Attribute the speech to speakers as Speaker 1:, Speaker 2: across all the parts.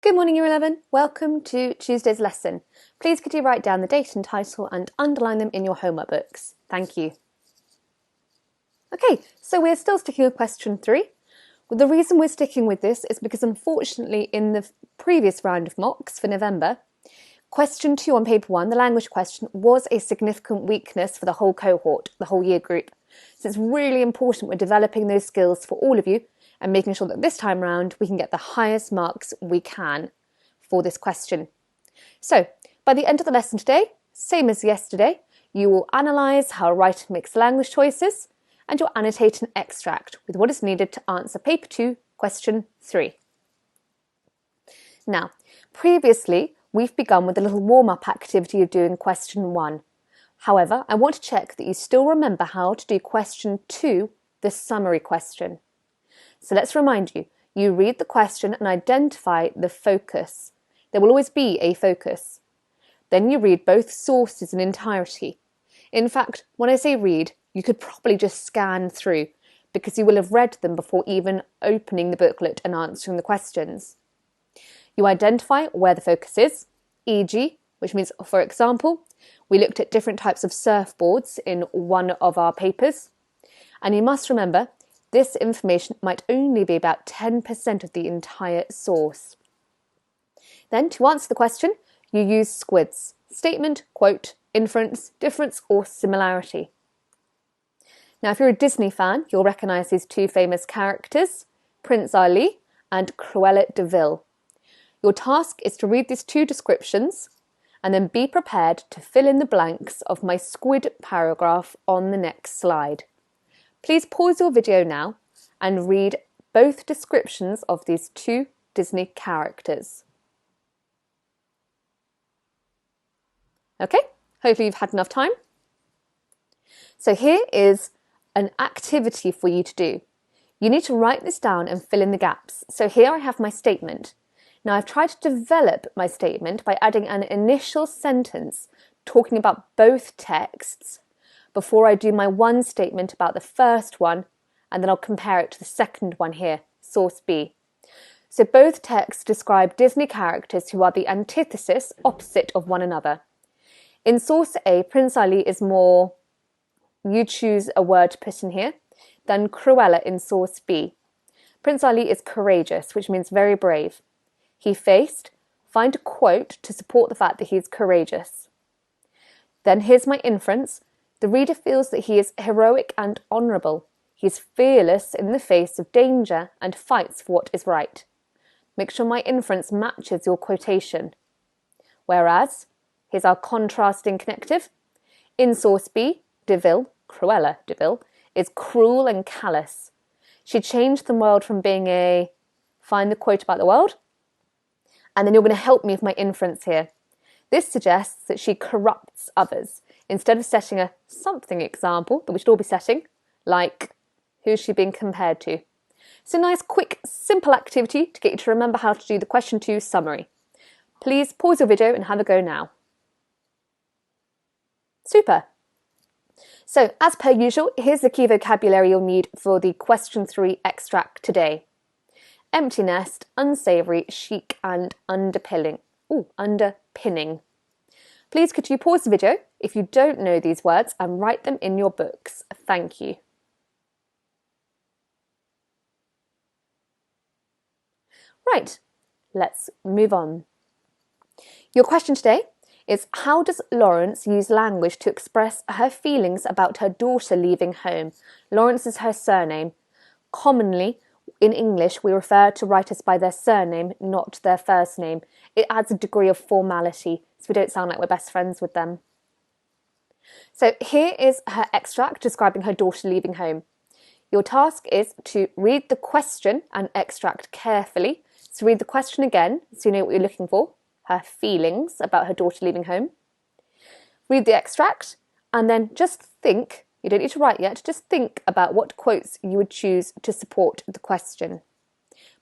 Speaker 1: Good morning, Year 11. Welcome to Tuesday's lesson. Please could you write down the date and title and underline them in your homework books. Thank you. Okay, so we're still sticking with question 3. The reason we're sticking with this is because unfortunately in the previous round of mocks for November, question 2 on paper 1, the language question, was a significant weakness for the whole cohort, the whole year group. So it's really important we're developing those skills for all of you and making sure that this time round we can get the highest marks we can for this question. So by the end of the lesson today, same as yesterday, you will analyse how a writer makes language choices and you'll annotate an extract with what is needed to answer paper 2, question 3. Now, previously we've begun with a little warm-up activity of doing question 1. However, I want to check that you still remember how to do question 2, the summary question. So let's remind you, you read the question and identify the focus. There will always be a focus. Then you read both sources in entirety. In fact, when I say read, you could probably just scan through because you will have read them before even opening the booklet and answering the questions. You identify where the focus is, e.g., which means, for example, we looked at different types of surfboards in one of our papers. And you must remember, this information might only be about 10% of the entire source. Then, to answer the question, you use squids: statement, quote, inference, difference, or similarity. Now, if you're a Disney fan, you'll recognise these two famous characters, Prince Ali and Cruella de Vil. Your task is to read these two descriptions and then be prepared to fill in the blanks of my squid paragraph on the next slide. Please pause your video now and read both descriptions of these two Disney characters. Okay, hopefully you've had enough time. So here is an activity for you to do. You need to write this down and fill in the gaps. So here I have my statement. Now I've tried to develop my statement by adding an initial sentence talking about both texts before I do my one statement about the first one, and then I'll compare it to the second one here, source B. So both texts describe Disney characters who are the antithesis, opposite of one another. In source A, Prince Ali is more, you choose a word to put in here, than Cruella in source B. Prince Ali is courageous, which means very brave. He faced, find a quote to support the fact that he is courageous. Then here's my inference. The reader feels that he is heroic and honourable. He is fearless in the face of danger and fights for what is right. Make sure my inference matches your quotation. Whereas, here's our contrasting connective. In source B, de Vil, Cruella de Vil, is cruel and callous. She changed the world from being a, find the quote about the world, and then you're going to help me with my inference here. This suggests that she corrupts others. Instead of setting a something example that we should all be setting, like who's she being compared to? So nice, quick, simple activity to get you to remember how to do the question 2 summary. Please pause your video and have a go now. Super. So as per usual, here's the key vocabulary you'll need for the question 3 extract today. Empty nest, unsavoury, chic and underpinning. Please could you pause the video if you don't know these words and write them in your books. Thank you. Right, let's move on. Your question today is, how does Lawrence use language to express her feelings about her daughter leaving home? Lawrence is her surname. Commonly, in English, we refer to writers by their surname, not their first name. It adds a degree of formality, so we don't sound like we're best friends with them. So here is her extract describing her daughter leaving home. Your task is to read the question and extract carefully. So read the question again, so you know what you're looking for, her feelings about her daughter leaving home. Read the extract, and then just think, you don't need to write yet, just think about what quotes you would choose to support the question.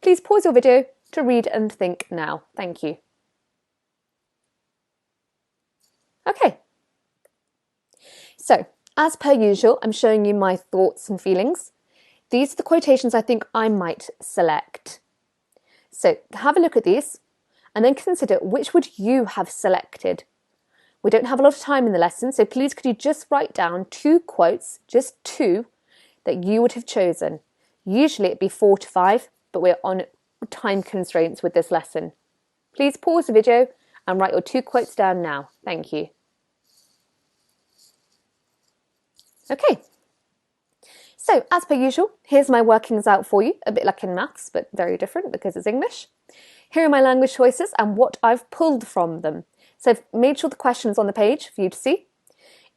Speaker 1: Please pause your video to read and think now. Thank you. Okay. So, as per usual, I'm showing you my thoughts and feelings. These are the quotations I think I might select. So have a look at these and then consider which would you have selected. We don't have a lot of time in the lesson, so please could you just write down 2 quotes, just 2, that you would have chosen. Usually it'd be 4 to 5, but we're on time constraints with this lesson. Please pause the video and write your 2 quotes down now. Thank you. Okay. So, as per usual, here's my workings out for you, a bit like in maths, but very different because it's English. Here are my language choices and what I've pulled from them. So I've made sure the question's on the page for you to see.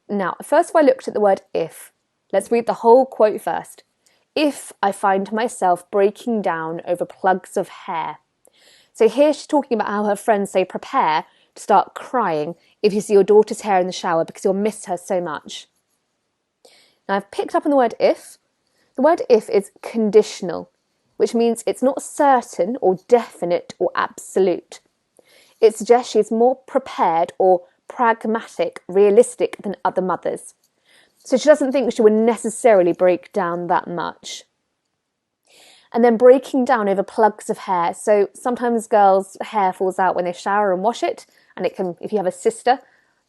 Speaker 1: Now, first I looked at the word if. Let's read the whole quote first. If I find myself breaking down over plugs of hair. So here she's talking about how her friends say prepare to start crying if you see your daughter's hair in the shower because you'll miss her so much. Now I've picked up on the word if. The word if is conditional, which means it's not certain or definite or absolute. It suggests she's more prepared or pragmatic, realistic than other mothers. So she doesn't think she would necessarily break down that much. And then breaking down over plugs of hair. So sometimes girls' hair falls out when they shower and wash it, and it can, if you have a sister,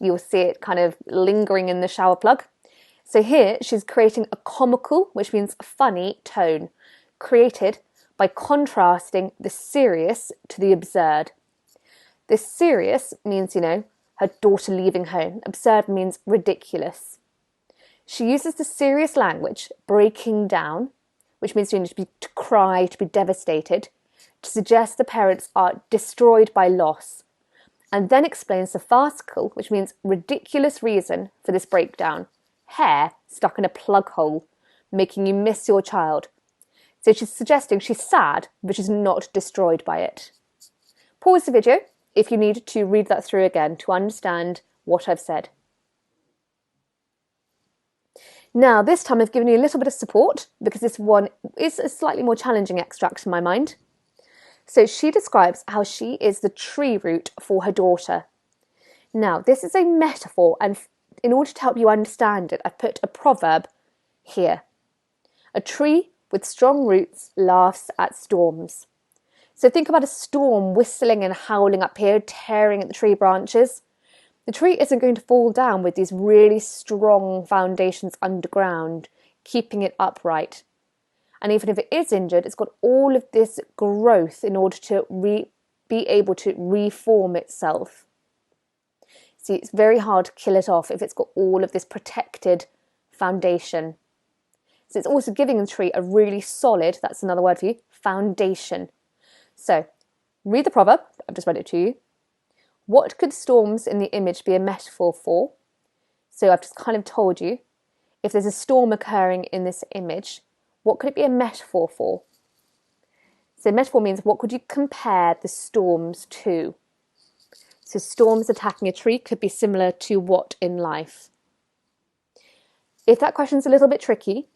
Speaker 1: you'll see it kind of lingering in the shower plug. So here she's creating a comical, which means funny, tone, created by contrasting the serious to the absurd. This serious means, her daughter leaving home. Absurd means ridiculous. She uses the serious language, breaking down, which means to cry, to be devastated, to suggest the parents are destroyed by loss, and then explains the farcical, which means ridiculous reason for this breakdown. Hair stuck in a plug hole, making you miss your child. So she's suggesting she's sad, but she's not destroyed by it. Pause the video if you need to read that through again to understand what I've said. Now, this time I've given you a little bit of support because this one is a slightly more challenging extract in my mind. So she describes how she is the tree root for her daughter. Now, this is a metaphor, and in order to help you understand it, I've put a proverb here. A tree with strong roots laughs at storms. So think about a storm whistling and howling up here, tearing at the tree branches. The tree isn't going to fall down with these really strong foundations underground, keeping it upright. And even if it is injured, it's got all of this growth in order to be able to reform itself. See, it's very hard to kill it off if it's got all of this protected foundation. So it's also giving the tree a really solid, that's another word for you, foundation. So, read the proverb, I've just read it to you. What could storms in the image be a metaphor for? So I've just kind of told you, if there's a storm occurring in this image, what could it be a metaphor for? So metaphor means what could you compare the storms to? So storms attacking a tree could be similar to what in life? If that question's a little bit tricky,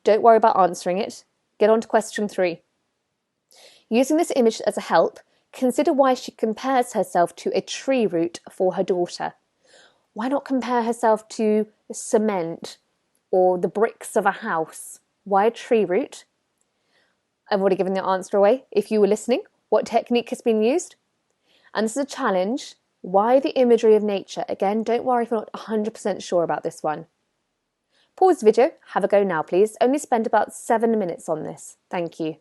Speaker 1: don't worry about answering it. Get on to question 3. Using this image as a help, consider why she compares herself to a tree root for her daughter. Why not compare herself to cement or the bricks of a house? Why a tree root? I've already given the answer away. If you were listening, what technique has been used? And this is a challenge. Why the imagery of nature? Again, don't worry if you're not 100% sure about this one. Pause the video, have a go now please. Only spend about 7 minutes on this. Thank you.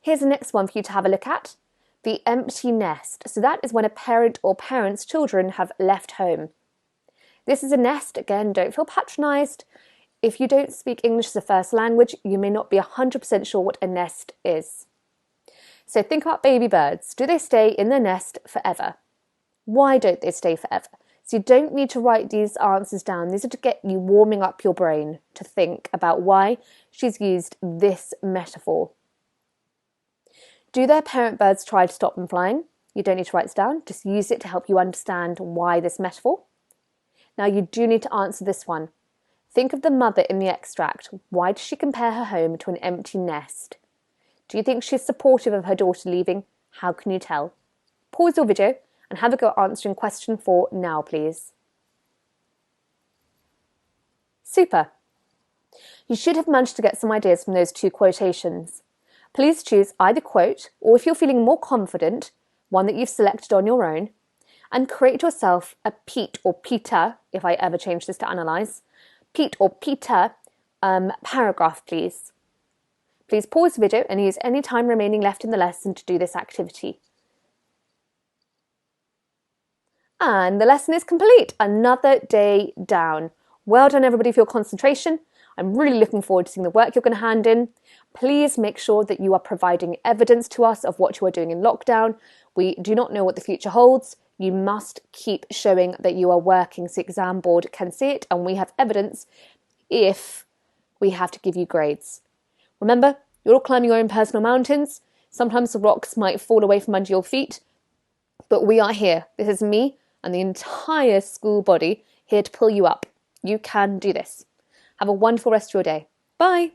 Speaker 1: Here's the next one for you to have a look at. The empty nest. So that is when a parent or parents' children have left home. This is a nest. Again, don't feel patronised. If you don't speak English as a first language, you may not be 100% sure what a nest is. So think about baby birds. Do they stay in their nest forever? Why don't they stay forever? So you don't need to write these answers down. These are to get you warming up your brain to think about why she's used this metaphor. Do their parent birds try to stop them flying? You don't need to write this down. Just use it to help you understand why this metaphor. Now you do need to answer this one. Think of the mother in the extract. Why does she compare her home to an empty nest? Do you think she's supportive of her daughter leaving? How can you tell? Pause your video and have a go at answering question 4 now, please. Super. You should have managed to get some ideas from those 2 quotations. Please choose either quote, or if you're feeling more confident, one that you've selected on your own, and create yourself a Pete or Peter, if I ever change this to analyse, Pete or Peter paragraph, please. Please pause the video and use any time remaining left in the lesson to do this activity. And the lesson is complete. Another day down. Well done, everybody, for your concentration. I'm really looking forward to seeing the work you're going to hand in. Please make sure that you are providing evidence to us of what you are doing in lockdown. We do not know what the future holds. You must keep showing that you are working so the exam board can see it, and we have evidence if we have to give you grades. Remember, you're all climbing your own personal mountains. Sometimes the rocks might fall away from under your feet, but we are here. This is me and the entire school body here to pull you up. You can do this. Have a wonderful rest of your day. Bye.